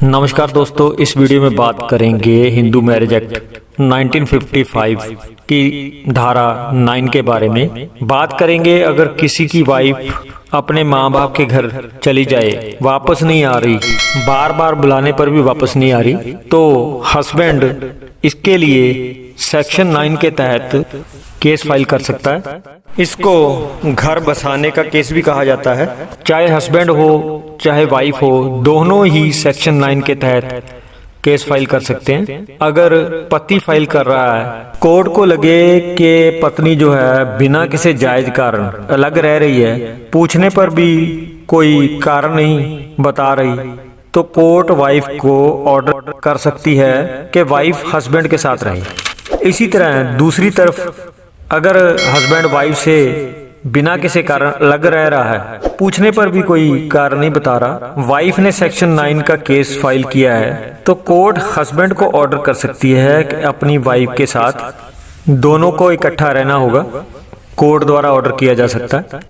नमस्कार दोस्तों, इस वीडियो में बात करेंगे हिंदू मैरिज एक्ट 1955 की धारा 9 के बारे में। बात करेंगे अगर किसी की वाइफ अपने माँ बाप के घर चली जाए, वापस नहीं आ रही, बार बार बुलाने पर भी वापस नहीं आ रही, तो हस्बैंड इसके लिए सेक्शन 9 के तहत केस फाइल कर सकता है। इसको घर बसाने का केस भी कहा जाता है। चाहे हस्बैंड हो चाहे वाइफ हो, दोनों ही सेक्शन 9 के तहत केस फाइल कर सकते हैं। अगर पति फाइल कर रहा है, कोर्ट को लगे कि पत्नी जो है बिना किसी जायज कारण अलग रह रही है, पूछने पर भी कोई कारण नहीं बता रही, तो कोर्ट वाइफ को ऑर्डर कर सकती है कि वाइफ हस्बैंड के साथ रहे। इसी तरह दूसरी तरफ अगर हस्बैंड वाइफ से बिना किसी कारण अलग रह रहा है, पूछने पर भी कोई कारण नहीं बता रहा, वाइफ ने सेक्शन 9 का केस फाइल किया है, तो कोर्ट हस्बैंड को ऑर्डर कर सकती है कि अपनी वाइफ के साथ दोनों को इकट्ठा रहना होगा। कोर्ट द्वारा ऑर्डर किया जा सकता है।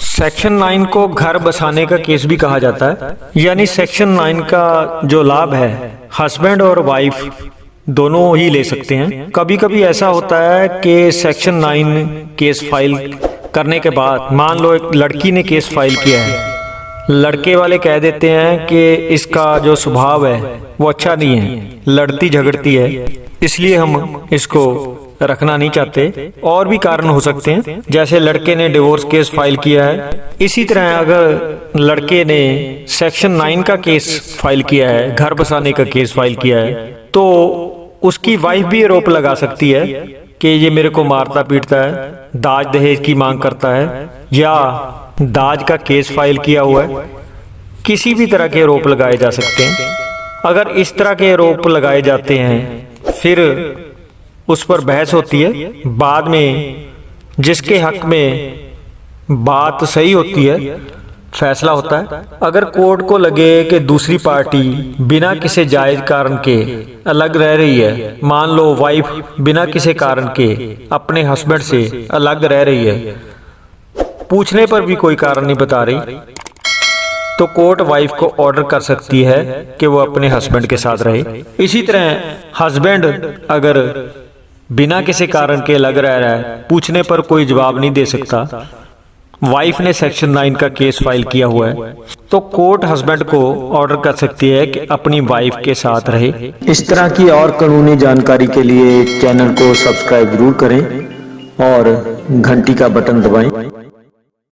सेक्शन 9 को घर बसाने का केस भी कहा जाता है। यानी सेक्शन 9 का जो लाभ है हस्बैंड और वाइफ दोनों ही ले सकते हैं। कभी कभी ऐसा होता है कि सेक्शन 9 केस फाइल करने के बाद, मान लो एक लड़की ने केस फाइल किया है, लड़के वाले कह देते हैं कि इसका जो स्वभाव है वो अच्छा नहीं है, लड़ती झगड़ती है, इसलिए हम इसको रखना नहीं चाहते। और भी कारण हो सकते हैं, जैसे लड़के ने डिवोर्स केस फाइल किया है। इसी तरह अगर लड़के ने सेक्शन 9 का केस फाइल किया है, घर बसाने का केस फाइल किया है, तो उसकी वाइफ भी आरोप लगा सकती है कि ये मेरे को मारता पीटता है, दाज दहेज की मांग करता है, या दाज का केस फाइल किया हुआ है। किसी भी तरह के आरोप लगाए जा सकते हैं। अगर इस तरह के आरोप लगाए जाते हैं, फिर उस पर बहस होती है। बाद में जिसके हक में बात सही होती है, फैसला होता है। अगर कोर्ट को लगे कि दूसरी पार्टी बिना किसी जायज कारण के अलग रह रही है, मान लो वाइफ बिना किसी कारण के अपने हस्बैंड से अलग रह रही है, पूछने पर भी कोई कारण नहीं बता रही, तो कोर्ट वाइफ को ऑर्डर कर सकती है कि वो अपने हस्बैंड के साथ रहे। इसी तरह हस्बैंड अगर बिना किसी कारण के अलग रह रहा है, पूछने पर कोई जवाब नहीं दे सकता, वाइफ ने सेक्शन 9 का केस फाइल किया हुआ है, तो कोर्ट हस्बैंड को ऑर्डर कर सकती है कि अपनी वाइफ के साथ रहे। इस तरह की और कानूनी जानकारी के लिए चैनल को सब्सक्राइब जरूर करें और घंटी का बटन दबाएं।